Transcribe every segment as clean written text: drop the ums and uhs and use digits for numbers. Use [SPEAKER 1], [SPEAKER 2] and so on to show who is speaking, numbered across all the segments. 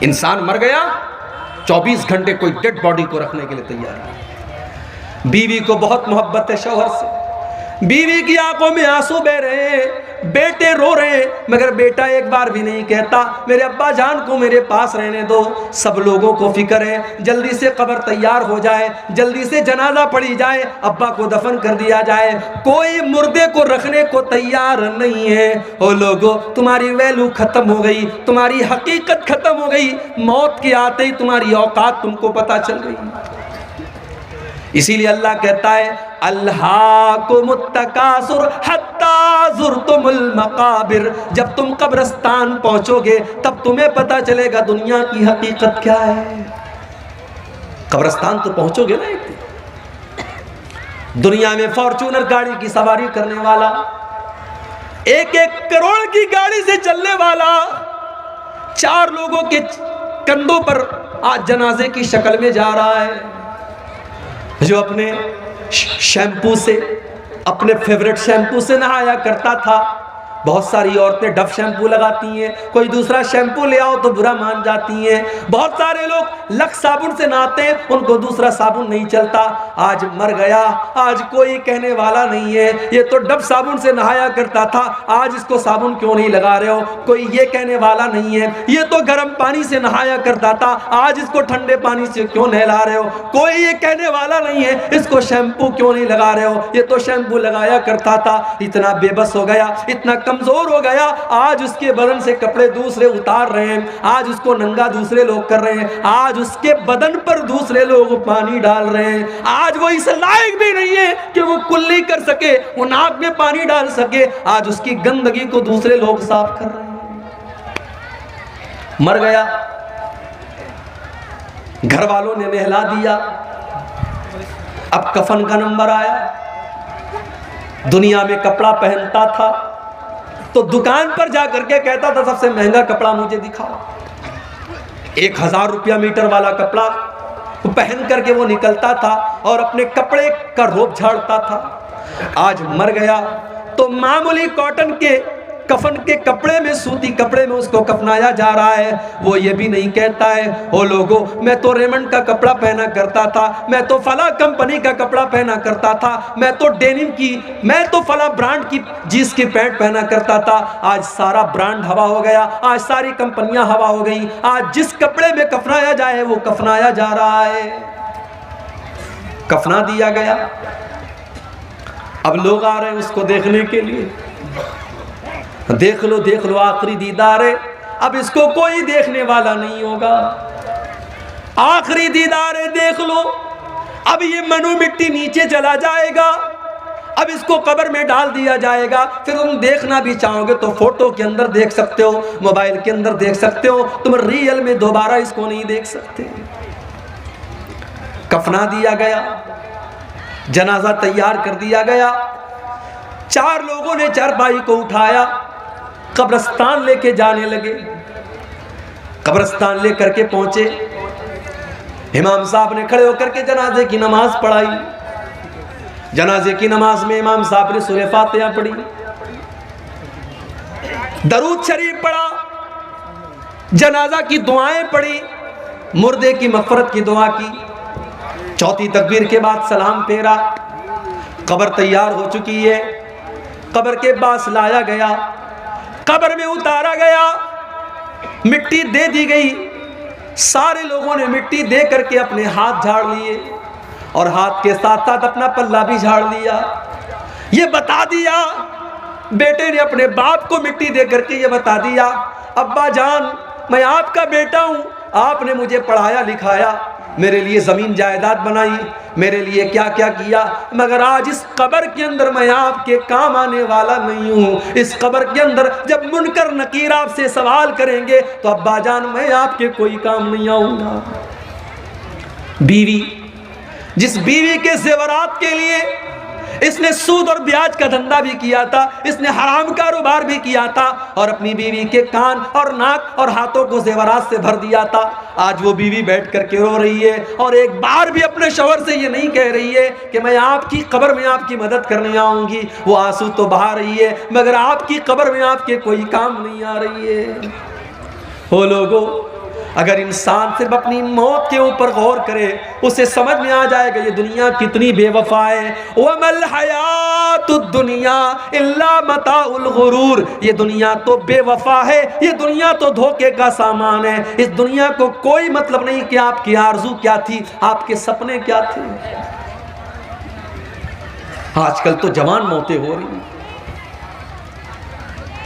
[SPEAKER 1] इंसान मर गया, 24 घंटे कोई डेड बॉडी को रखने के लिए तैयार है। बीवी को बहुत मोहब्बत है शौहर से, बीवी की आंखों में आंसू बह रहे हैं, बेटे रो रहे हैं, मगर बेटा एक बार भी नहीं कहता मेरे अब्बा जान को मेरे पास रहने दो। सब लोगों को फिक्र है जल्दी से कब्र तैयार हो जाए, जल्दी से जनाजा पड़ी जाए, अब्बा को दफन कर दिया जाए। कोई मुर्दे को रखने को तैयार नहीं है। ओ लोगों, तुम्हारी वैल्यू खत्म हो गई, तुम्हारी हकीकत खत्म हो गई। मौत के आते ही तुम्हारी औकात तुमको पता चल गई। इसीलिए अल्लाह कहता है अल्हाकुमुत्तकासुर हत्ता ज़ुरतुमुल मकाबिर, जब तुम कब्रिस्तान पहुंचोगे तब तुम्हें पता चलेगा दुनिया की हकीकत क्या है। कब्रिस्तान तो पहुंचोगे ना एक दिन। दुनिया में फॉर्च्यूनर गाड़ी की सवारी करने वाला, 1-1 करोड़ की गाड़ी से चलने वाला, 4 लोगों के कंधों पर आज जनाजे की शक्ल में जा रहा है। जो अपने शैम्पू से, अपने फेवरेट शैम्पू से नहाया करता था। बहुत सारी औरतें डव शैम्पू लगाती हैं, कोई दूसरा शैम्पू ले आओ तो बुरा मान जाती हैं। बहुत सारे लोग लक्स साबुन से नहाते हैं, उनको दूसरा साबुन नहीं चलता। आज मर गया, आज कोई कहने वाला नहीं है ये तो डव साबुन से नहाया करता था, आज इसको साबुन क्यों नहीं लगा रहे हो, कोई ये कहने वाला नहीं है। ये तो गर्म पानी से नहाया करता था, आज इसको ठंडे पानी से क्यों नहला रहे हो, कोई ये कहने वाला नहीं है इसको शैम्पू क्यों नहीं लगा रहे हो, ये तो शैम्पू लगाया करता था। इतना बेबस हो गया, इतना कमजोर हो गया, आज उसके बदन से कपड़े दूसरे उतार रहे हैं, आज उसको नंगा दूसरे लोग कर रहे हैं, आज उसके बदन पर दूसरे लोग पानी डाल रहे हैं। आज वो इस लायक भी नहीं है कि वो कुल्ली कर सके, वो नाक में पानी डाल सके, आज उसकी गंदगी को दूसरे लोग साफ कर रहे हैं। मर गया, घर वालों ने नहला दिया, अब कफन का नंबर आया। दुनिया में कपड़ा पहनता था तो दुकान पर जाकर के कहता था सबसे महंगा कपड़ा मुझे दिखाओ। 1000 रुपया मीटर वाला कपड़ा पहन करके वो निकलता था और अपने कपड़े का रोब झाड़ता था। आज मर गया तो मामूली कॉटन के कफन के कपड़े में, सूती कपड़े में उसको कफनाया जा रहा है। वो ये भी नहीं कहता है ओ लोगों मैं तो रेमंड का कपड़ा पहना करता था, मैं तो फला कंपनी का कपड़ा पहना करता था, मैं तो डेनिम की, मैं तो फला ब्रांड की जींस की पैंट पहना करता था। आज सारा ब्रांड हवा हो गया, आज सारी कंपनियां हवा हो गई, आज जिस कपड़े में कफनाया जाए वो कफनाया जा रहा है। कफना दिया गया, अब लोग आ रहे हैं उसको देखने के लिए। देख लो आखिरी दीदार है, अब इसको कोई देखने वाला नहीं होगा। आखिरी दीदार है, देख लो, अब ये मनु मिट्टी नीचे चला जाएगा, अब इसको कब्र में डाल दिया जाएगा। फिर तुम देखना भी चाहोगे तो फोटो के अंदर देख सकते हो, मोबाइल के अंदर देख सकते हो, तुम रियल में दोबारा इसको नहीं देख सकते। कफना दिया गया, जनाजा तैयार कर दिया गया, 4 लोगों ने चारपाई को उठाया, कब्रिस्तान लेके जाने लगे। कब्रिस्तान लेकर के पहुंचे, इमाम साहब ने खड़े होकर के जनाजे की नमाज पढ़ाई। जनाजे की नमाज में इमाम साहब ने सूरह फातिहा पढ़ी, दरूद शरीफ पढ़ा, जनाजा की दुआएं पढ़ी, मुर्दे की मग़फ़िरत की दुआ की। चौथी तकबीर के बाद सलाम फेरा। कब्र तैयार हो चुकी है, कब्र के पास लाया गया, कब्र में उतारा गया, मिट्टी दे दी गई। सारे लोगों ने मिट्टी दे करके अपने हाथ झाड़ लिए और हाथ के साथ साथ अपना पल्ला भी झाड़ लिया। ये बता दिया, बेटे ने अपने बाप को मिट्टी दे करके ये बता दिया, अब्बा जान मैं आपका बेटा हूँ, आपने मुझे पढ़ाया लिखाया, मेरे लिए ज़मीन जायदाद बनाई, मेरे लिए क्या क्या किया, मगर आज इस कब्र के अंदर मैं आपके काम आने वाला नहीं हूँ। इस कब्र के अंदर जब मुनकर नकीर आपसे सवाल करेंगे तो अब्बा जान मैं आपके कोई काम नहीं आऊँगा। बीवी, जिस बीवी के ज़ेवरात के लिए इसने सूद और ब्याज का धंधा भी किया था, इसने हराम कारोबार भी किया था और अपनी बीवी के कान और नाक और हाथों को ज़ेवरात से भर दिया था, आज वो बीवी बैठ करके रो रही है और एक बार भी अपने शौहर से ये नहीं कह रही है कि मैं आपकी कब्र में आपकी मदद करने आऊँगी। वो आंसू तो बहा रही है मगर आपकी कब्र में आपके कोई काम नहीं आ रही है। हो लोगों, अगर इंसान सिर्फ अपनी मौत के ऊपर गौर करे, उसे समझ में आ जाएगा ये दुनिया कितनी बेवफा है। वमल हयातुद दुनिया इल्ला मताउल गुरूर, ये दुनिया तो बेवफा है, ये दुनिया तो धोखे का सामान है। इस दुनिया को कोई मतलब नहीं कि आपकी आरज़ू क्या थी, आपके सपने क्या थे। आजकल तो जवान मौतें हो रही हैं।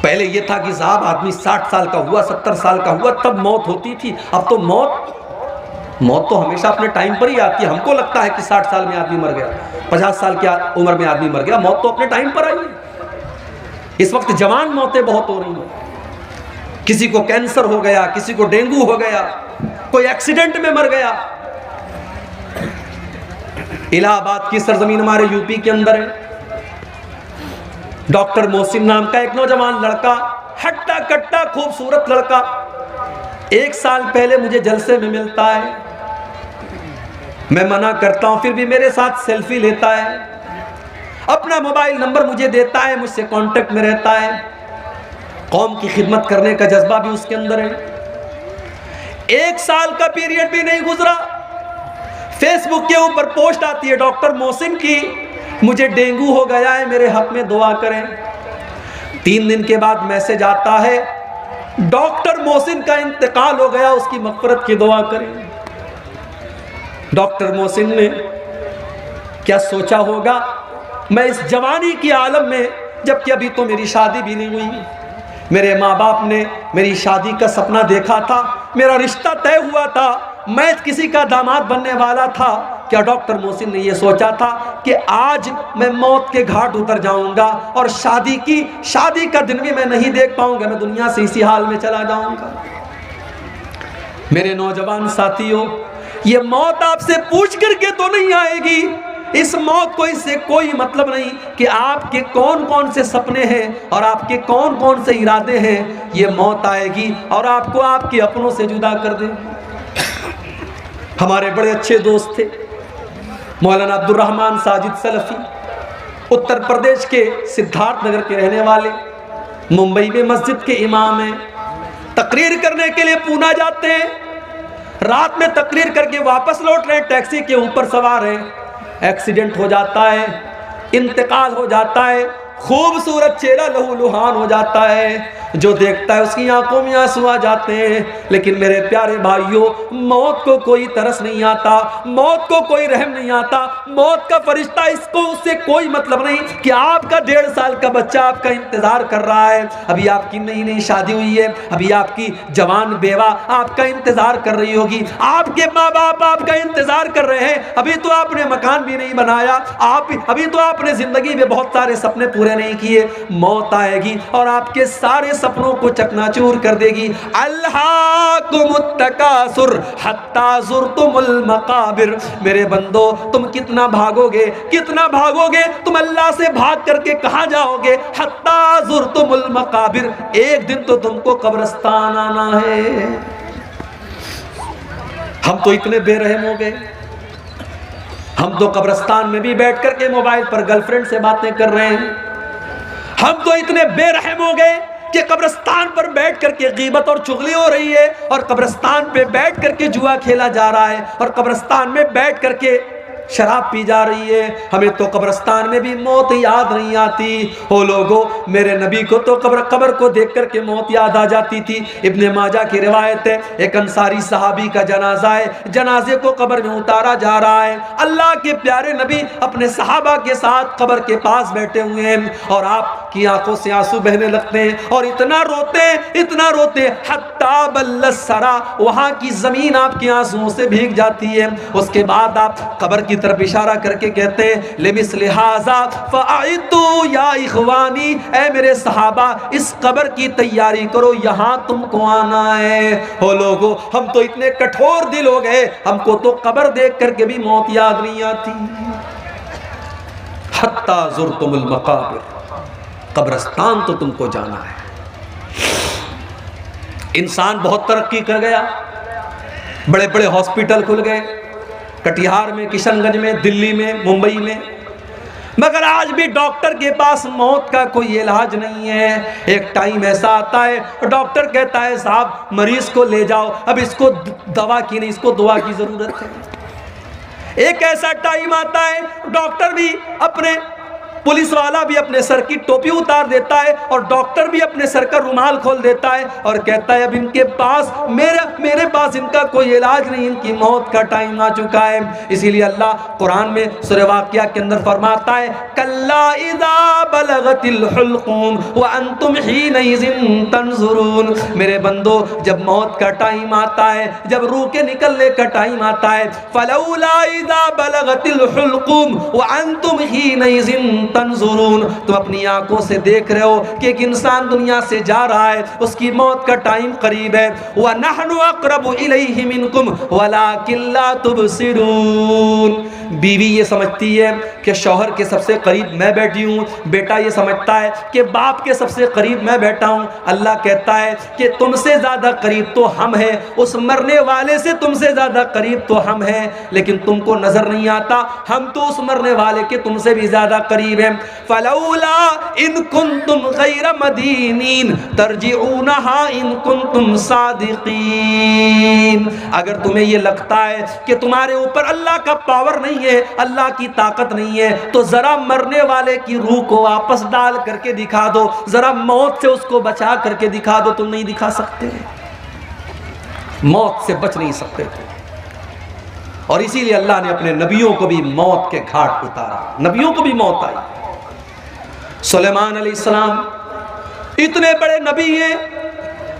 [SPEAKER 1] पहले ये था कि साहब आदमी 60 साल का हुआ, 70 साल का हुआ तब मौत होती थी। अब तो मौत तो हमेशा अपने टाइम पर ही आती है। हमको लगता है कि 60 साल में आदमी मर गया, 50 साल की उम्र में आदमी मर गया, मौत तो अपने टाइम पर आई है। इस वक्त जवान मौतें बहुत हो रही हैं। किसी को कैंसर हो गया, किसी को डेंगू हो गया, कोई एक्सीडेंट में मर गया। इलाहाबाद की सरजमीन हमारे यूपी के अंदर है। डॉक्टर मोहसिन नाम का एक नौजवान लड़का, हट्टा कट्टा खूबसूरत लड़का, 1 साल पहले मुझे जलसे में मिलता है। मैं मना करता हूं फिर भी मेरे साथ सेल्फी लेता है, अपना मोबाइल नंबर मुझे देता है, मुझसे कांटेक्ट में रहता है। कौम की खिदमत करने का जज्बा भी उसके अंदर है। 1 साल का पीरियड भी नहीं गुजरा, फेसबुक के ऊपर पोस्ट आती है डॉक्टर मोहसिन की, मुझे डेंगू हो गया है, मेरे हक में दुआ करें। 3 दिन के बाद मैसेज आता है, डॉक्टर मोहसिन का इंतकाल हो गया, उसकी मग़फ़िरत की दुआ करें। डॉक्टर मोहसिन ने क्या सोचा होगा, मैं इस जवानी की आलम में, जबकि अभी तो मेरी शादी भी नहीं हुई, मेरे माँ बाप ने मेरी शादी का सपना देखा था, मेरा रिश्ता तय हुआ था, मैं किसी का दामाद बनने वाला था। क्या डॉक्टर मोहसिन ने यह सोचा था कि आज मैं मौत के घाट उतर जाऊंगा और शादी का दिन भी मैं नहीं देख पाऊंगा, मैं दुनिया से इसी हाल में चला जाऊंगा। मेरे नौजवान साथियों, ये मौत आपसे पूछ करके तो नहीं आएगी। इस मौत को इससे कोई मतलब नहीं कि आपके कौन कौन से सपने हैं और आपके कौन कौन से इरादे हैं। ये मौत आएगी और आपको आपके अपनों से जुदा कर देगी। हमारे बड़े अच्छे दोस्त थे मौलाना अब्दुल रहमान साजिद सलफी, उत्तर प्रदेश के सिद्धार्थ नगर के रहने वाले, मुंबई में मस्जिद के इमाम हैं। तकरीर करने के लिए पूना जाते हैं, रात में तकरीर करके वापस लौट रहे हैं, टैक्सी के ऊपर सवार हैं, एक्सीडेंट हो जाता है, इंतकाल हो जाता है, खूबसूरत चेहरा लहूलुहान हो जाता है। जो देखता है उसकी आंखों में आंसू आ जाते हैं। लेकिन मेरे प्यारे भाइयों, मौत को कोई तरस नहीं आता, मौत को कोई रहम नहीं आता। मौत का फरिश्ता, इसको उससे कोई मतलब नहीं कि आपका 1.5 साल का बच्चा आपका इंतजार कर रहा है, अभी आपकी नई नई शादी हुई है, अभी आपकी जवान बेवा आपका इंतजार कर रही होगी, आपके माँ बाप आपका इंतजार कर रहे हैं, अभी तो आपने मकान भी नहीं बनाया, अभी तो आपने जिंदगी में बहुत सारे सपने पूरे नहीं किए। मौत आएगी और आपके सारे सपनों को चकनाचूर कर देगी। अल्हाकुमुत्तकासुर हत्ता ज़ुरतुमुल मकाबिर। मेरे बंदो, तुम कितना भागोगे, कितना भागोगे, तुम अल्लाह से भाग करके कहां जाओगे? हत्ता ज़ुरतुमुल मकाबिर, एक दिन तो तुमको कब्रिस्तान आना है। हम तो इतने बेरहम हो गए, हम तो कब्रिस्तान में भी बैठ करके मोबाइल पर गर्लफ्रेंड से बातें कर रहे हैं। हम तो इतने बेरहम हो गए कि कब्रिस्तान पर बैठ करके गीबत और चुगली हो रही है, और कब्रिस्तान पे बैठ करके जुआ खेला जा रहा है, और कब्रिस्तान में बैठ करके शराब पी जा रही है। हमें तो कब्रिस्तान में भी मौत याद नहीं आती। हो लोगों, मेरे नबी को तो कब्र को देख करके मौत याद आ जाती थी। इब्ने माजा की रिवायत है, एक अंसारी सहाबी का जनाजा है, जनाजे को कब्र में उतारा जा रहा है। अल्लाह के प्यारे नबी अपने सहाबा के साथ कब्र के पास बैठे हुए हैं, और आपकी आंखों से आंसू बहने लगते हैं, और इतना रोते हत्ता बल्लसरा, वहां की जमीन आपके आंसुओं से भीग जाती है। उसके बाद आप कब्र की तरफ इशारा करके कहते हैं, लिमिस्लि हाज़ा फ़अइदू या इख़वानी, ऐ मेरे सहाबा, इस कब्र की तैयारी करो, यहाँ तुमको आना है। हो लोगों, हम तो इतने कठोर दिल हो गए, हमको तो कब्र देख करके भी मौत याद नहीं आती। हत्ता ज़ुरतुमुल मक़ाबिर, कब्रिस्तान तो तुमको जाना है। इंसान बहुत तरक्की कर गया, बड़े बड़े हॉस्पिटल खुल गए, कटिहार में, किशनगंज में, दिल्ली में, मुंबई में। मगर आज भी डॉक्टर के पास मौत का कोई इलाज नहीं है। एक टाइम ऐसा आता है डॉक्टर कहता है साहब मरीज को ले जाओ, अब इसको दवा की नहीं, इसको दुआ की जरूरत है। एक ऐसा टाइम आता है डॉक्टर भी अपने, पुलिस वाला भी अपने सर की टोपी उतार देता है और डॉक्टर भी अपने सर का रुमाल खोल देता है और कहता है अब इनके पास मेरे पास इनका कोई इलाज नहीं, इनकी मौत का टाइम आ चुका है। इसीलिए अल्लाह कुरान में सूरह वाक़िया के अंदर फरमाता है कल्ला इज़ा बलगतिल हुल्क़ूम व अंतुम हीनइज़िन तंज़ुरून। मेरे बंदो जब मौत का टाइम आता है, जब रूह के निकलने का टाइम आता है, फलौला इज़ा बलगतिल हुल्क़ूम व अंतुम हीनइज़िन तंजुरून, तुम अपनी आंखों से देख रहे हो कि एक इंसान दुनिया से जा रहा है, उसकी मौत का टाइम करीब है। व नहनु अक़रबु इलैहि मिनकुम वलाकिन ला तुबसिरून। बीवी ये समझती है कि शौहर के सबसे करीब मैं बैठी हूँ, बेटा ये समझता है कि बाप के सबसे करीब मैं बैठा हूँ। अल्लाह कहता है कि तुमसे ज़्यादा करीब तो हम हैं, उस मरने वाले से तुमसे ज़्यादा करीब तो हम हैं, लेकिन तुमको नज़र नहीं आता हम तो उस मरने वाले के तुमसे भी ज़्यादा करीब हैं। फलौला इन कुंतुम गैर मदीनीन तरजिऊनहा इन कुंतुम सादिकीन। अगर तुम्हें ये लगता है कि तुम्हारे ऊपर अल्लाह का पावर नहीं है, अल्लाह की ताकत नहीं है, तो जरा मरने वाले की रूह को वापस डाल करके दिखा दो, जरा मौत से उसको बचा करके दिखा दो। तुम नहीं दिखा सकते, मौत से बच नहीं सकते। और इसीलिए अल्लाह ने अपने नबियों को भी मौत के घाट उतारा, नबियों को भी मौत आई। सुलेमान अलैहिस्सलाम इतने बड़े नबी हैं,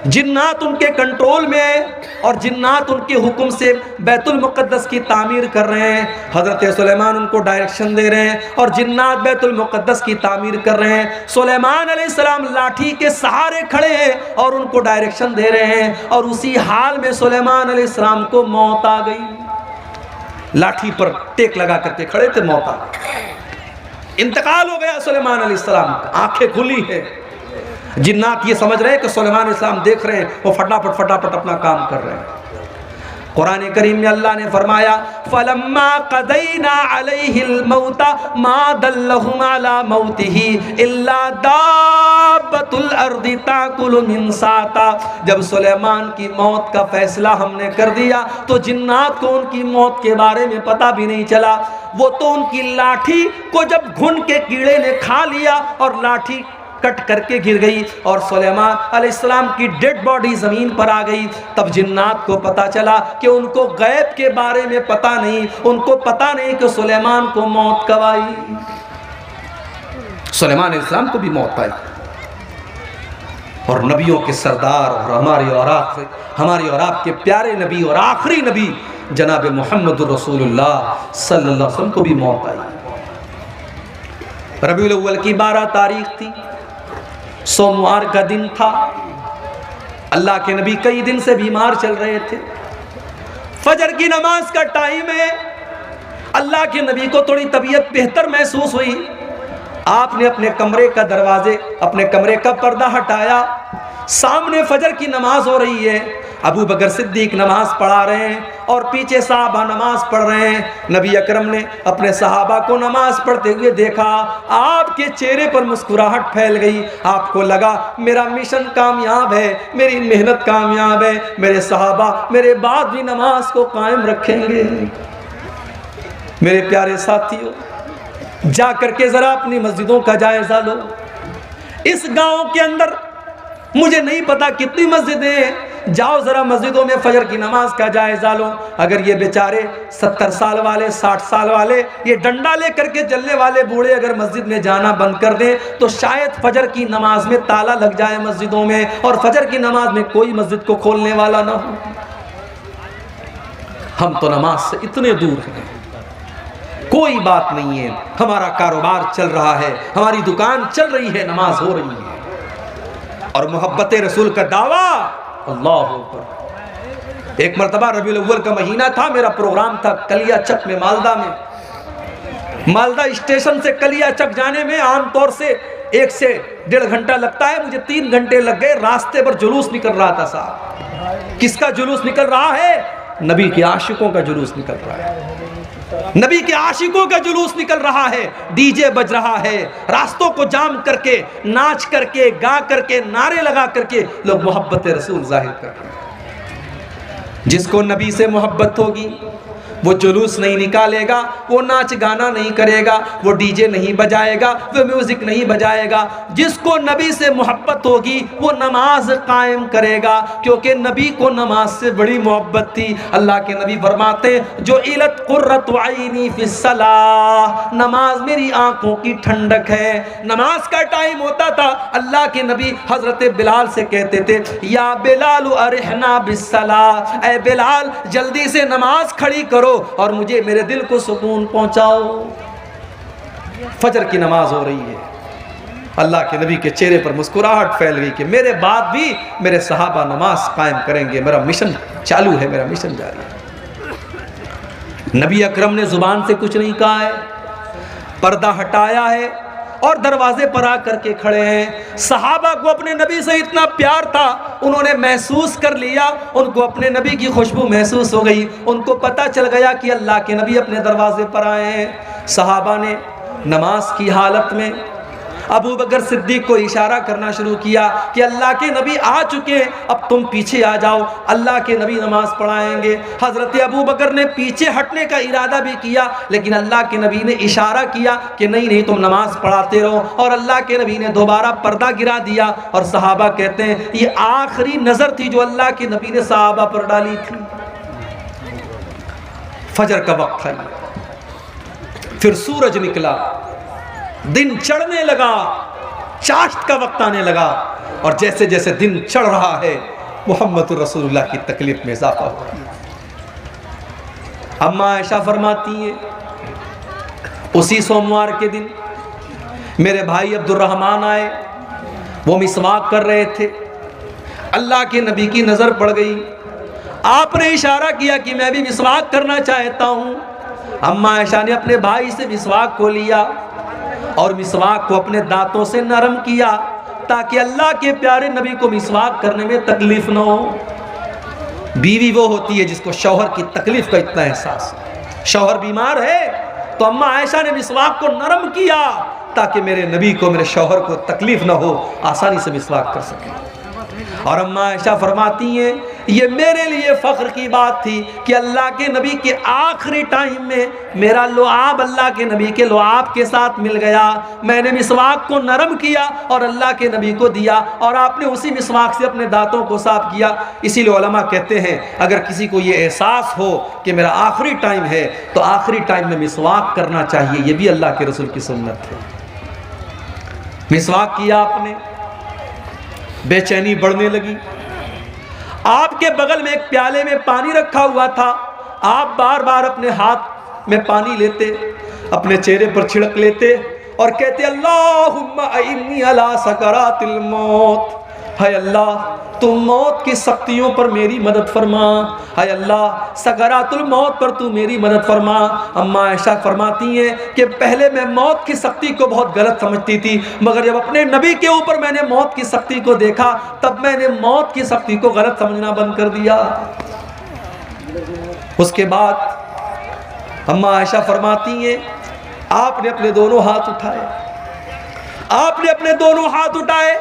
[SPEAKER 1] जिन्नात उनके कंट्रोल में है और जिन्नात उनके हुक्म से बैतुल मुक़द्दस की तामीर कर रहे हैं। हज़रत सुलेमान उनको डायरेक्शन दे रहे हैं और जिन्नात बैतुल मुक़द्दस की तामीर कर रहे हैं। सुलेमान अलैहिस्सलाम लाठी के सहारे खड़े हैं और उनको डायरेक्शन दे रहे हैं, और उसी हाल में सुलेमान अलैहिस्सलाम को मौत आ गई। लाठी पर टेक लगा करके खड़े थे, मौत आ गई, इंतकाल हो गया सुलेमान अलैहिस्सलाम का। आंखें खुली है, जिन्नात ये समझ रहे हैं कि सुलेमान अलैहिस्सलाम देख रहे हैं, वो फटाफट फटाफट अपना काम कर रहे हैं। कुरान करीम में अल्लाह ने फरमाया फलम्मा क़दैना अलैहिल मौता मा दल्लहुम अला मौतिही इल्ला दाब्बतुल अर्दि ताकुलु मिन साता। जब सुलेमान की मौत का फैसला हमने कर दिया तो जिन्नात को उनकी मौत के बारे में पता भी नहीं चला। वो तो उनकी लाठी को जब घुन के कीड़े ने खा लिया और लाठी कट करके गिर गई और सुलेमान अलैहिस्सलाम की डेड बॉडी जमीन पर आ गई। तब जिन्नात को पता चला कि उनको गैब के बारे में पता नहीं, उनको पता नहीं कि सुलेमान को मौत कब आई। सुलेमान अलैहिस्सलाम को भी मौत आई। और नबियों के सरदार और हमारी और आपके प्यारे नबी और आखिरी नबी जनाब मोहम्मद रसूलुल्लाह सल्लल्लाहु अलैहि वसल्लम को भी मौत आई। रबीउल अव्वल की 12 तारीख थी, सोमवार का दिन था। अल्लाह के नबी कई दिन से बीमार चल रहे थे। फजर की नमाज का टाइम है, अल्लाह के नबी को थोड़ी तबीयत बेहतर महसूस हुई। आपने अपने कमरे का दरवाजे, अपने कमरे का पर्दा हटाया, सामने फजर की नमाज हो रही है। अबू बकर सिद्दीक नमाज पढ़ा रहे हैं और पीछे साहबा नमाज पढ़ रहे हैं। नबी अकरम ने अपने सहाबा को नमाज पढ़ते हुए देखा, आपके चेहरे पर मुस्कुराहट फैल गई। आपको लगा मेरा मिशन कामयाब है, मेरी मेहनत कामयाब है, मेरे सहाबा मेरे बाद भी नमाज को कायम रखेंगे। मेरे प्यारे साथियों, जा करके ज़रा अपनी मस्जिदों का जायज़ा लो। इस गांव के अंदर मुझे नहीं पता कितनी मस्जिदें हैं, जाओ ज़रा मस्जिदों में फजर की नमाज का जायज़ा लो। अगर ये बेचारे 70 साल वाले, 60 साल वाले, ये डंडा लेकर के चलने वाले बूढ़े अगर मस्जिद में जाना बंद कर दें तो शायद फजर की नमाज में ताला लग जाए मस्जिदों में और फजर की नमाज में कोई मस्जिद को खोलने वाला ना हो। हम तो नमाज से इतने दूर हैं, कोई बात नहीं है। हमारा कारोबार चल रहा है, हमारी दुकान चल रही है, नमाज हो रही है और मोहब्बत रसूल का दावा। अल्लाह अकबर। एक मरतबा रबीउल अव्वल का महीना था, मेरा प्रोग्राम था कलिया चक में, मालदा में। मालदा स्टेशन से कलिया चक जाने में आमतौर से 1 से 1.5 घंटा लगता है, मुझे 3 घंटे लग गए। रास्ते पर जुलूस निकल रहा था साहब। किसका जुलूस निकल रहा है? नबी के आशिकों का जुलूस निकल रहा है। नबी के आशिकों का जुलूस निकल रहा है, डीजे बज रहा है, रास्तों को जाम करके, नाच करके, गा करके, नारे लगा करके लोग मोहब्बत रसूल जाहिर कर रहे हैं। जिसको नबी से मोहब्बत होगी वो जुलूस नहीं निकालेगा, वो नाच गाना नहीं करेगा, वो डीजे नहीं बजाएगा, वो म्यूजिक नहीं बजाएगा। जिसको नबी से मोहब्बत होगी वो नमाज कायम करेगा, क्योंकि नबी को नमाज से बड़ी मोहब्बत थी। अल्लाह के नबी फरमाते जो इलत कुर्रतु आइनी फिस्सलाह, नमाज मेरी आंखों की ठंडक है। नमाज का टाइम होता था, अल्लाह के नबी हजरत बिलाल से कहते थे या बिलाल अरिहना बिस्सलाह, ऐ बिलाल जल्दी से नमाज खड़ी करो और मुझे मेरे दिल को सुकून पहुंचाओ। फजर की नमाज हो रही है, अल्लाह के नबी के चेहरे पर मुस्कुराहट फैल गई कि मेरे बाद भी मेरे सहाबा नमाज कायम करेंगे, मेरा मिशन चालू है, मेरा मिशन जारी है। नबी अकरम ने जुबान से कुछ नहीं कहा है, पर्दा हटाया है और दरवाजे पर आकर के खड़े हैं। सहाबा को अपने नबी से इतना प्यार था, उन्होंने महसूस कर लिया, उनको अपने नबी की खुशबू महसूस हो गई, उनको पता चल गया कि अल्लाह के नबी अपने दरवाजे पर आए हैं। सहाबा ने नमाज की हालत में अबू बकर सिद्दीक को इशारा करना शुरू किया कि अल्लाह के नबी आ चुके हैं, अब तुम पीछे आ जाओ, अल्लाह के नबी नमाज पढ़ाएंगे। हज़रत अबू बकर ने पीछे हटने का इरादा भी किया, लेकिन अल्लाह के नबी ने इशारा किया कि नहीं नहीं तुम नमाज पढ़ाते रहो, और अल्लाह के नबी ने दोबारा पर्दा गिरा दिया। और सहाबा कहते हैं ये आखिरी नज़र थी जो अल्लाह के नबी ने सहाबा पर डाली थी। फजर का वक्त था, फिर सूरज निकला, दिन चढ़ने लगा, चाश्त का वक्त आने लगा, और जैसे जैसे दिन चढ़ रहा है मोहम्मद रसूलुल्लाह की तकलीफ में इजाफा हो रहा है। अम्मा आयशा फरमाती है उसी सोमवार के दिन मेरे भाई अब्दुर्रहमान आए, वो मिसवाक कर रहे थे, अल्लाह के नबी की नज़र पड़ गई, आपने इशारा किया कि मैं भी मिसवाक करना चाहता हूँ। अम्मा आयशा ने अपने भाई से मिसवाक को लिया और मिसवाक को अपने दांतों से नरम किया ताकि अल्लाह के प्यारे नबी को मिसवाक करने में तकलीफ न हो। बीवी वो होती है जिसको शौहर की तकलीफ का इतना एहसास है। शौहर बीमार है तो अम्मा आयशा ने मिसवाक को नरम किया ताकि मेरे नबी को, मेरे शौहर को तकलीफ न हो, आसानी से मिसवाक कर सके। और अम्मा आयशा फरमाती हैं ये मेरे लिए फ़ख्र की बात थी कि अल्लाह के नबी के आखिरी टाइम में मेरा लुआब अल्लाह के नबी के लुआब के साथ मिल गया। मैंने मिसवाक को नरम किया और अल्लाह के नबी को दिया, और आपने उसी मिसवाक से अपने दांतों को साफ किया। इसीलिए उलमा कहते हैं अगर किसी को ये एहसास हो कि मेरा आखिरी टाइम है तो आखिरी टाइम में मिसवाक करना चाहिए, ये भी अल्लाह के रसूल की सुन्नत है। मिसवाक किया आपने, बेचैनी बढ़ने लगी। आपके बगल में एक प्याले में पानी रखा हुआ था, आप बार बार अपने हाथ में पानी लेते, अपने चेहरे पर छिड़क लेते और कहते अल्लाहुम्मा इन्नी अला सकरातिल मौत, हाय अल्लाह तू मौत की सख्तियों पर मेरी मदद फरमा, हाय अल्लाह सकरातुल मौत पर तू मेरी मदद फरमा। अम्मा आयशा फरमाती हैं कि पहले मैं मौत की सख्ती को बहुत गलत समझती थी, मगर जब अपने नबी के ऊपर मैंने मौत की सख्ती को देखा तब मैंने मौत की सख्ती को गलत समझना बंद कर दिया। उसके बाद अम्मा आयशा फरमाती हैं आपने अपने दोनों हाथ उठाए, आपने अपने दोनों हाथ उठाए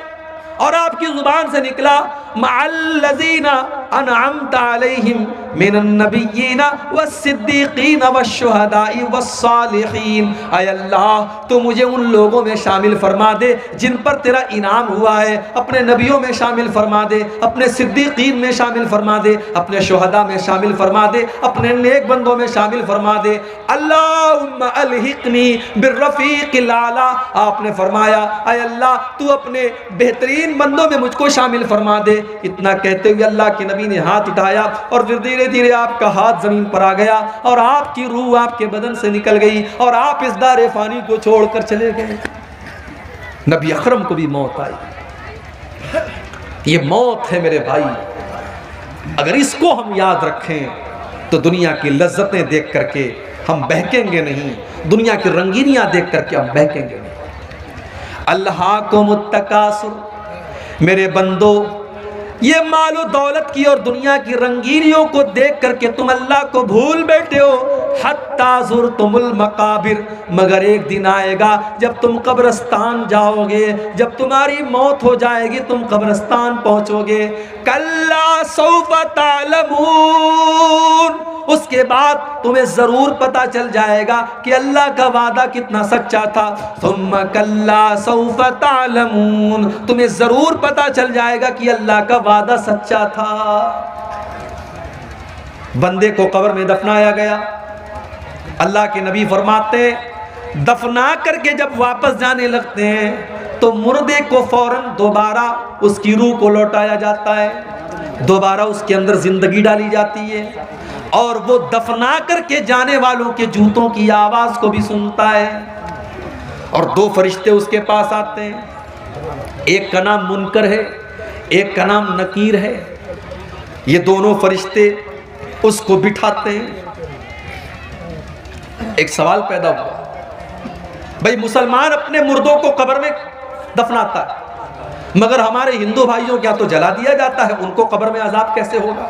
[SPEAKER 1] और आपकी जुबान से निकला मअल्लज़ीना अनअमता अलैहिम मिनन नबिय्यीना वस्सिद्दीक़ीना वश्शुहदाई वस्सालिहीन। ऐ अल्लाह तो मुझे उन लोगों में शामिल फरमा दे जिन पर तेरा इनाम हुआ है, अपने नबियों में शामिल फरमा दे, अपने सिद्दीक़ीन में शामिल फरमा दे, अपने शुहदा में शामिल फरमा दे, अपने नेक बंदों में शामिल फरमा दे। अल्लाहुम्मा अलहिक़नी बिर्रफ़ीक़िल आला, आपने फरमाया ऐ अल्लाह तू अपने बेहतरीन बंदों में मुझको शामिल फरमा दे। इतना कहते हुए अल्लाह के नबी ने हाथ उठाया और फिर धीरे धीरे आपका हाथ जमीन पर आ गया और आपकी रूह आपके बदन से निकल गई और आप इस दारे फानी को छोड़कर चले गए। नबी अकरम को भी मौत आई। ये मौत है मेरे भाई, अगर इसको हम याद रखें तो दुनिया की लज्जतें देख करके हम बहकेंगे नहीं, दुनिया की रंगीनियां देख करके हम बहकेंगे नहीं। अल्लाह को मुत्तकासुर, मेरे बंदो ये मालो दौलत की और दुनिया की रंगीनियों को देख करके तुम अल्लाह को भूल बैठे हो हत्ता ज़ुरतुमुल मकाबिर, मगर एक दिन आएगा जब तुम कब्रिस्तान जाओगे, जब तुम्हारी मौत हो जाएगी, तुम कब्रिस्तान पहुंचोगे। कल्ला सौफ तालमून, उसके बाद तुम्हें जरूर पता चल जाएगा कि अल्लाह का वादा कितना सच्चा था। सुम्मा कल्ला सौफ तालमून, तुम्हें जरूर पता चल जाएगा कि अल्लाह का वादा सच्चा था। बंदे को कब्र में दफनाया गया। अल्लाह के नबी फरमाते, दफना करके जब वापस जाने लगते हैं तो मुर्दे को फौरन दोबारा उसकी रूह को लौटाया जाता है, दोबारा उसके अंदर जिंदगी डाली जाती है, और वो दफना करके जाने वालों के जूतों की आवाज को भी सुनता है। और दो फरिश्ते उसके पास आते हैं, एक का नाम मुनकर है, एक का नाम नकीर है। ये दोनों फरिश्ते उसको बिठाते हैं। एक सवाल पैदा हुआ, भाई मुसलमान अपने मुर्दों को कब्र में दफनाता है, मगर हमारे हिंदू भाइयों क्या तो जला दिया जाता है, उनको कब्र में अजाब कैसे होगा?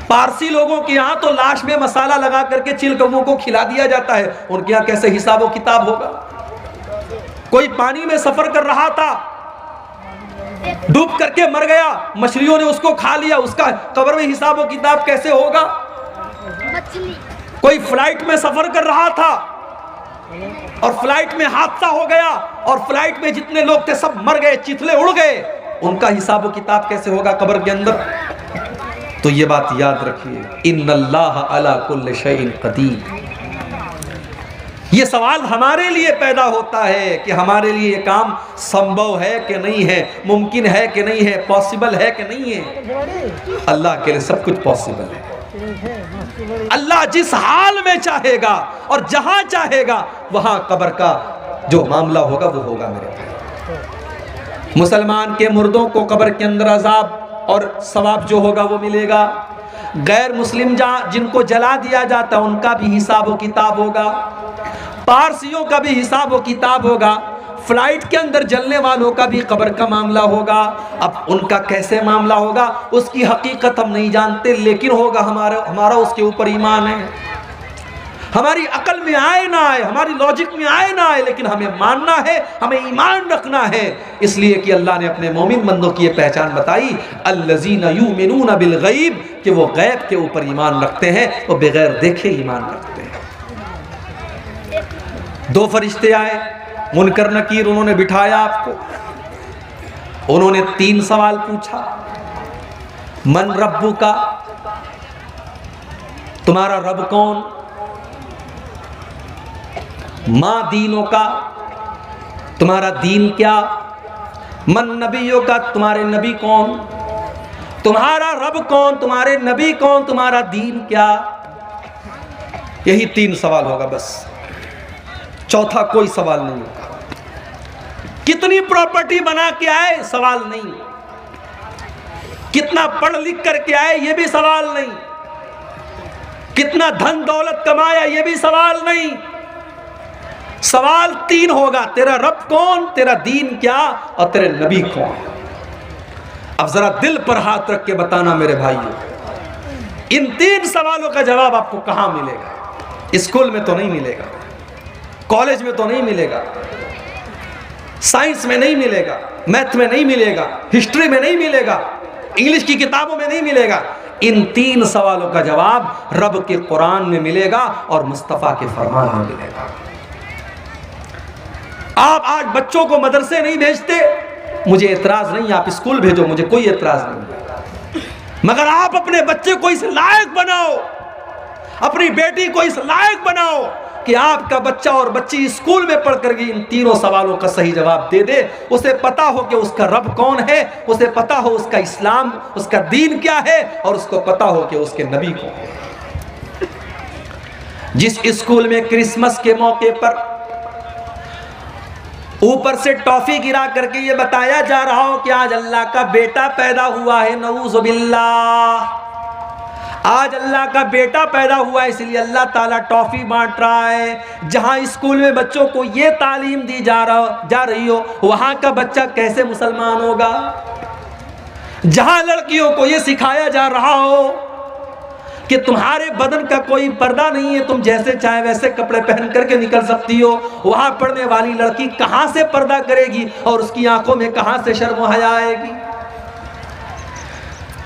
[SPEAKER 1] पारसी लोगों के यहाँ तो लाश में मसाला लगा करके चिलकौओं को खिला दिया जाता है, उनके यहाँ कैसे हिसाब किताब होगा? कोई पानी में सफर कर रहा था, डूब करके मर गया, मछलियों ने उसको खा लिया, उसका कब्र में हिसाब व किताब कैसे होगा? कोई फ्लाइट में सफर कर रहा था और फ्लाइट में हादसा हो गया और फ्लाइट में जितने लोग थे सब मर गए, चिथले उड़ गए, उनका हिसाब व किताब कैसे होगा कब्र के अंदर? तो ये बात याद रखिए, इन्नल्लाह अला कुल्लि शैइन कदीर। ये सवाल हमारे लिए पैदा होता है कि हमारे लिए ये काम संभव है कि नहीं है, मुमकिन है कि नहीं है, पॉसिबल है कि नहीं है। अल्लाह के लिए सब कुछ पॉसिबल है। अल्लाह जिस हाल में चाहेगा और जहां चाहेगा वहां कब्र का जो मामला होगा वो होगा। मेरे भाई, मुसलमान के मुर्दों को कब्र के अंदर अजाब और सवाब जो होगा वो मिलेगा। गैर मुस्लिम जिनको जला दिया जाता है उनका भी हिसाब व किताब होगा, पारसियों का भी हिसाब व किताब होगा, फ्लाइट के अंदर जलने वालों का भी कब्र का मामला होगा। अब उनका कैसे मामला होगा उसकी हकीकत हम नहीं जानते, लेकिन होगा, हमारा उसके ऊपर ईमान है। हमारी अकल में आए ना आए, हमारी लॉजिक में आए ना आए, लेकिन हमें मानना है, हमें ईमान रखना है। इसलिए कि अल्लाह ने अपने मोमिन बंदों की ये पहचान बताई, अल्लज़ीना युमिनूना बिल गैब, कि वो गैब के ऊपर ईमान रखते हैं, वो बगैर देखे ईमान रखते हैं। दो फरिश्ते आए, मुनकर नकीर, उन्होंने बिठाया आपको, उन्होंने 3 सवाल पूछा। मन रब्बु का, तुम्हारा रब कौन? माँ दीनों का, तुम्हारा दीन क्या? मन नबियों का, तुम्हारे नबी कौन? तुम्हारा रब कौन, तुम्हारे नबी कौन, तुम्हारा दीन क्या? यही 3 सवाल होगा बस, चौथा कोई सवाल नहीं होगा। कितनी प्रॉपर्टी बना के आए, सवाल नहीं। कितना पढ़ लिख करके आए, ये भी सवाल नहीं। कितना धन दौलत कमाया, ये भी सवाल नहीं। सवाल 3 होगा, तेरा रब कौन, तेरा दीन क्या, और तेरे नबी कौन। अब जरा दिल पर हाथ रख के बताना मेरे भाइयों, इन 3 सवालों का जवाब आपको कहां मिलेगा? स्कूल में तो नहीं मिलेगा, कॉलेज में तो नहीं मिलेगा, साइंस में नहीं मिलेगा, मैथ में नहीं मिलेगा, हिस्ट्री में नहीं मिलेगा, इंग्लिश की किताबों में नहीं मिलेगा। इन 3 सवालों का जवाब रब के कुरान में मिलेगा और मुस्तफा के फरमान में मिलेगा। आप आज बच्चों को मदरसे नहीं भेजते, मुझे एतराज नहीं, आप स्कूल भेजो, मुझे कोई एतराज नहीं, मगर आप अपने बच्चे को इस लायक बनाओ, अपनी बेटी को इस लायक बनाओ कि आपका बच्चा और बच्ची स्कूल में पढ़ कर इन 3 सवालों का सही जवाब दे दे। उसे पता हो कि उसका रब कौन है, उसे पता हो उसका इस्लाम, उसका दीन क्या है, और उसको पता हो कि उसके नबी कौन है। जिस स्कूल में क्रिसमस के मौके पर ऊपर से टॉफी गिरा करके ये बताया जा रहा हो कि आज अल्लाह का बेटा पैदा हुआ है, नऊज़ बिल्लाह, आज अल्लाह का बेटा पैदा हुआ है, इसलिए अल्लाह ताला टॉफी बांट रहा है। जहां स्कूल में बच्चों को ये तालीम दी जा रही हो, वहां का बच्चा कैसे मुसलमान होगा? जहां लड़कियों को ये सिखाया जा रहा हो कि तुम्हारे बदन का कोई पर्दा नहीं है, तुम जैसे चाहे वैसे कपड़े पहन करके निकल सकती हो। वहां पढ़ने वाली लड़की कहां से पर्दा करेगी और उसकी आंखों में कहां से शर्म व हया आएगी।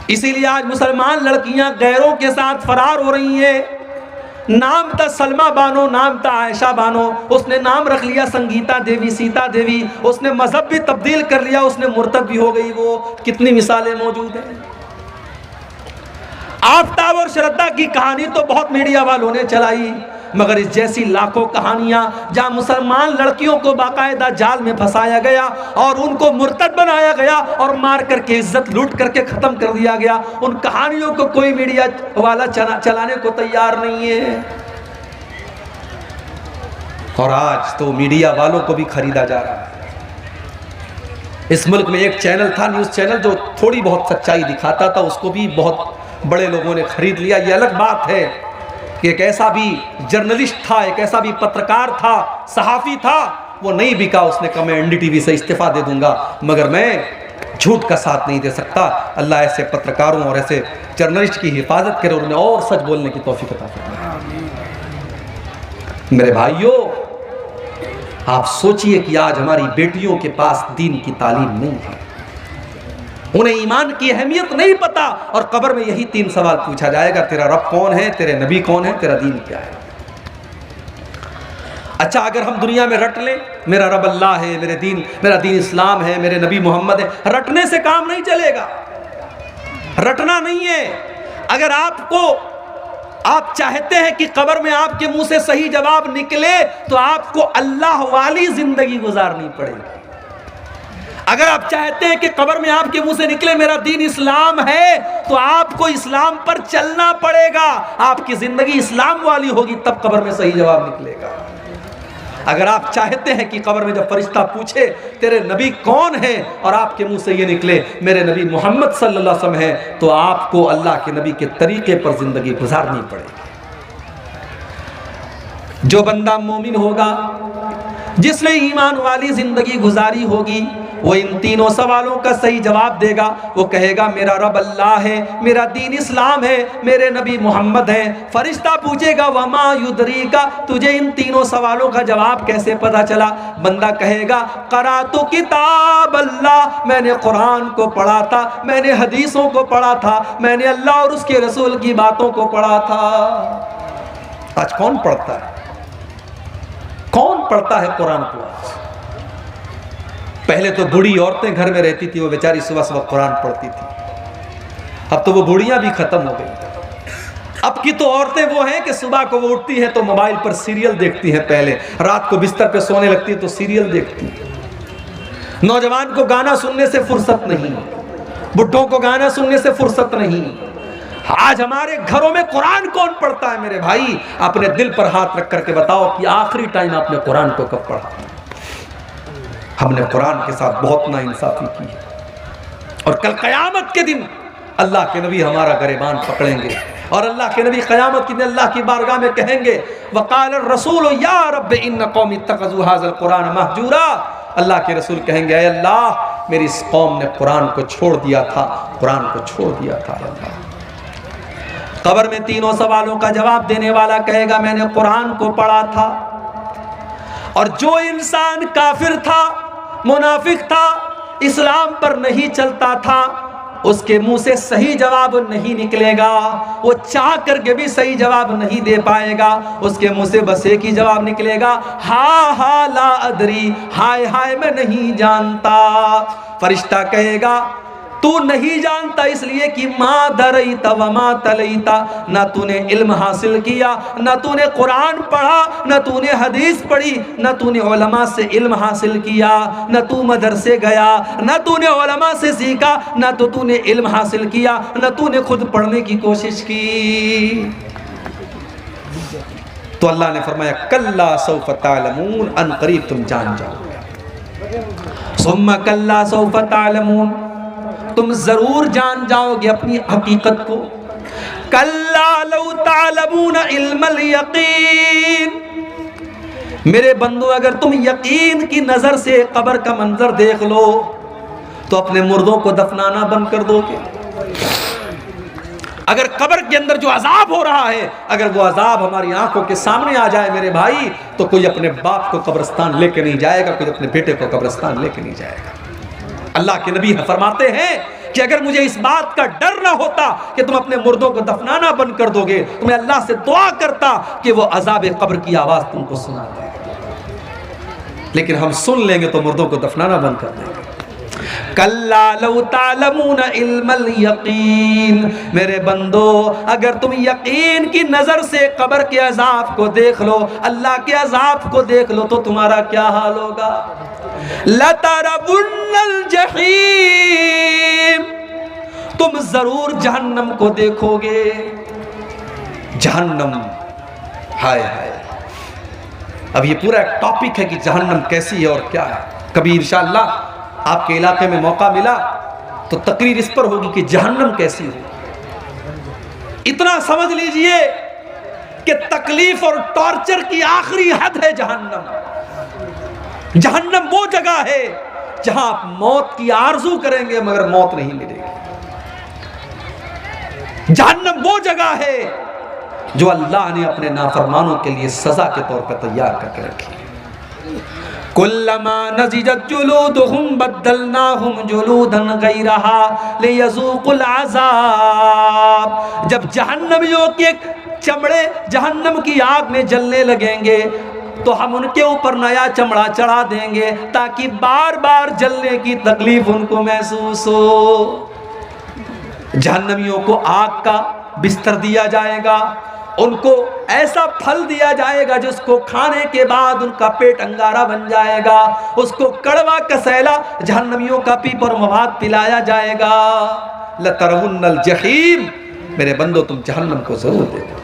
[SPEAKER 1] इसीलिए आज मुसलमान लड़कियां गैरों के साथ फरार हो रही हैं। नाम था सलमा बानो, नाम था आयशा बानो, उसने नाम रख लिया संगीता देवी, सीता देवी, उसने मजहब भी तब्दील कर लिया, उसने मुर्तद भी हो गई। वो कितनी मिसालें मौजूद हैं। आफताब और श्रद्धा की कहानी तो बहुत मीडिया वालों ने चलाई, मगर इस जैसी लाखों कहानियां जहां मुसलमान लड़कियों को बाकायदा जाल में फंसाया गया और उनको मुर्तद बनाया गया और मार करके इज्जत लूट करके खत्म कर दिया गया, उन कहानियों को कोई मीडिया वाला चलाने को तैयार नहीं है। और आज तो मीडिया वालों को भी खरीदा जा रहा है। इस मुल्क में एक चैनल था, न्यूज चैनल, जो थोड़ी बहुत सच्चाई दिखाता था, उसको भी बहुत बड़े लोगों ने खरीद लिया। ये अलग बात है कि एक ऐसा भी जर्नलिस्ट था, एक ऐसा भी पत्रकार था, सहाफ़ी था, वो नहीं बिका। उसने कहा मैं एनडीटीवी से इस्तीफा दे दूंगा, मगर मैं झूठ का साथ नहीं दे सकता। अल्लाह ऐसे पत्रकारों और ऐसे जर्नलिस्ट की हिफाजत करे और उन्हें और सच बोलने की तौफीक अता फरमाए। मेरे भाइयों, आप सोचिए कि आज हमारी बेटियों के पास दीन की तालीम नहीं है, उन्हें ईमान की अहमियत नहीं पता, और कब्र में यही 3 सवाल पूछा जाएगा, तेरा रब कौन है, तेरे नबी कौन है, तेरा दीन क्या है। अच्छा, अगर हम दुनिया में रट लें मेरा रब अल्लाह है, मेरा दीन इस्लाम है, मेरे नबी मोहम्मद है, रटने से काम नहीं चलेगा। रटना नहीं है। अगर आप चाहते हैं कि कब्र में आपके मुंह से सही जवाब निकले, तो आपको अल्लाह वाली जिंदगी गुजारनी पड़ेगी। अगर आप चाहते हैं कि कब्र में आपके मुंह से निकले मेरा दीन इस्लाम है, तो आपको इस्लाम पर चलना पड़ेगा। आपकी जिंदगी इस्लाम वाली होगी, तब कब्र में सही जवाब निकलेगा। अगर आप चाहते हैं कि कब्र में जब फरिश्ता पूछे तेरे नबी कौन है, और आपके मुंह से ये निकले मेरे नबी मोहम्मद सल्लल्लाहु अलैहि वसल्लम है, तो आपको अल्लाह के नबी के तरीके पर जिंदगी गुजारनी पड़ेगी। जो बंदा मोमिन होगा, जिसने ईमान वाली जिंदगी गुजारी होगी, वो इन 3 सवालों का सही जवाब देगा। वो कहेगा मेरा रब अल्लाह है, मेरा दीन इस्लाम है, मेरे नबी मोहम्मद हैं। फरिश्ता पूछेगा वमा युदरीका, तुझे इन 3 सवालों का जवाब कैसे पता चला। बंदा कहेगा क़रातु किताब अल्लाह, मैंने कुरान को पढ़ा था, मैंने हदीसों को पढ़ा था, मैंने अल्लाह और उसके रसूल की बातों को पढ़ा था। आज कौन पढ़ता है? कौन पढ़ता है कुरान को? पहले तो बूढ़ी औरतें घर में रहती थी, वो बेचारी सुबह सुबह कुरान पढ़ती थी। अब तो वो बूढ़ियां भी खत्म हो गई। अब की तो औरतें वो हैं कि सुबह को वो उठती हैं तो मोबाइल पर सीरियल देखती हैं, पहले रात को बिस्तर पे सोने लगती है तो सीरियल देखती हैं। नौजवान को गाना सुनने से फुर्सत नहीं, बुढ़ों को गाना सुनने से फुर्सत नहीं। आज हमारे घरों में कुरान कौन पढ़ता है? मेरे भाई, अपने दिल पर हाथ रख करके बताओ कि आखिरी टाइम आपने कुरान को कब पढ़ा? हमने कुरान के साथ बहुत नाइंसाफी की है, और कल क़यामत के दिन अल्लाह के नबी हमारा गिरबान पकड़ेंगे, और अल्लाह के नबी क़यामत के दिन अल्लाह की बारगाह में कहेंगे वक़ाल रसूल या रब्ब इन्न कौमी इत्तख़ज़ू हाज़ल कुरान महजूरा। अल्लाह के रसूल कहेंगे ऐ अल्लाह, मेरी इस कौम ने कुरान को छोड़ दिया था, कुरान को छोड़ दिया था। अल्लाह कब्र में 3 सवालों का जवाब देने वाला कहेगा मैंने कुरान को पढ़ा था। और जो इंसान काफिर था, मुनाफिक था, इस्लाम पर नहीं चलता था, उसके मुंह से सही जवाब नहीं निकलेगा। वो चाह करके भी सही जवाब नहीं दे पाएगा। उसके मुंह से बस एक ही जवाब निकलेगा, हा हा ला अदरी, हाय हाय मैं नहीं जानता। फरिश्ता कहेगा तू नहीं जानता इसलिए कि माँ दरईता व माँ तलईता, ना तूने इल्म हासिल किया, ना तूने कुरान पढ़ा, ना तूने हदीस पढ़ी, ना तूने उलमा से इल्म हासिल किया, ना तू मदरसे गया, ना तूने उलमा से सीखा, ना तो तूने इल्म हासिल किया, ना तूने खुद पढ़ने की कोशिश की। तो अल्लाह ने फरमाया कल्ला सौफ तालमून, अन करीब तुम जान जाओगे। सुम्मा कल्ला सौफ तालमून, तुम जरूर जान जाओगे अपनी हकीकत को। कल्ला लौ तालमून इल्मल यकीन, मेरे बंदो अगर तुम यकीन की नजर से कब्र का मंजर देख लो तो अपने मुर्दों को दफनाना बंद कर दोगे। अगर कब्र के अंदर जो अजाब हो रहा है, अगर वो अजाब हमारी आंखों के सामने आ जाए मेरे भाई, तो कोई अपने बाप को कब्रिस्तान लेके नहीं जाएगा, कोई अपने बेटे को कब्रिस्तान लेके नहीं जाएगा। अल्लाह के नबी फरमाते हैं कि अगर मुझे इस बात का डर ना होता कि तुम अपने मुर्दों को दफनाना बंद कर दोगे, तो मैं अल्लाह से दुआ करता कि वो अजाब कब्र की आवाज तुमको सुना दे। लेकिन हम सुन लेंगे तो मुर्दों को दफनाना बंद कर देंगे। कल्ला लौ तालमून इल्मल यकीन, मेरे बंदो अगर तुम यकीन की नजर से कब्र के अजाब को देख लो, अल्लाह के अजाब को देख लो, तो तुम्हारा क्या हाल होगा। लतरबुन्नल जहीम, तुम जरूर जहन्नम को देखोगे। जहन्नम, हाय हाय, अब ये पूरा एक टॉपिक है कि जहन्नम कैसी है और क्या है। कभी इंशाअल्लाह आपके इलाके में मौका मिला तो तकरीर इस पर होगी कि जहन्नम कैसी हो। इतना समझ लीजिए कि तकलीफ और टॉर्चर की आखिरी हद है जहन्नम। जहन्नम वो जगह है जहां आप मौत की आरजू करेंगे मगर मौत नहीं मिलेगी। जहन्नम वो जगह है जो अल्लाह ने अपने नाफरमानों के लिए सजा के तौर पर तैयार करके रखी है। कुल्लमा नज़िजत जुलूदुहुम बद्दलनाहुम जुलूदन गैरहा लियज़ूक़ुल अज़ाब, जब जहन्नमियों के चमड़े जहन्नम की आग में जलने लगेंगे तो हम उनके ऊपर नया चमड़ा चढ़ा देंगे ताकि बार बार जलने की तकलीफ उनको महसूस हो। जहन्नमियों को आग का बिस्तर दिया जाएगा, उनको ऐसा फल दिया जाएगा जिसको खाने के बाद उनका पेट अंगारा बन जाएगा, उसको कड़वा कसैला जहन्नमियों का पीप और मवाद पिलाया जाएगा। लतरवुन्नल जहीम, मेरे बंदो तुम जहन्नम को जरूर देखो।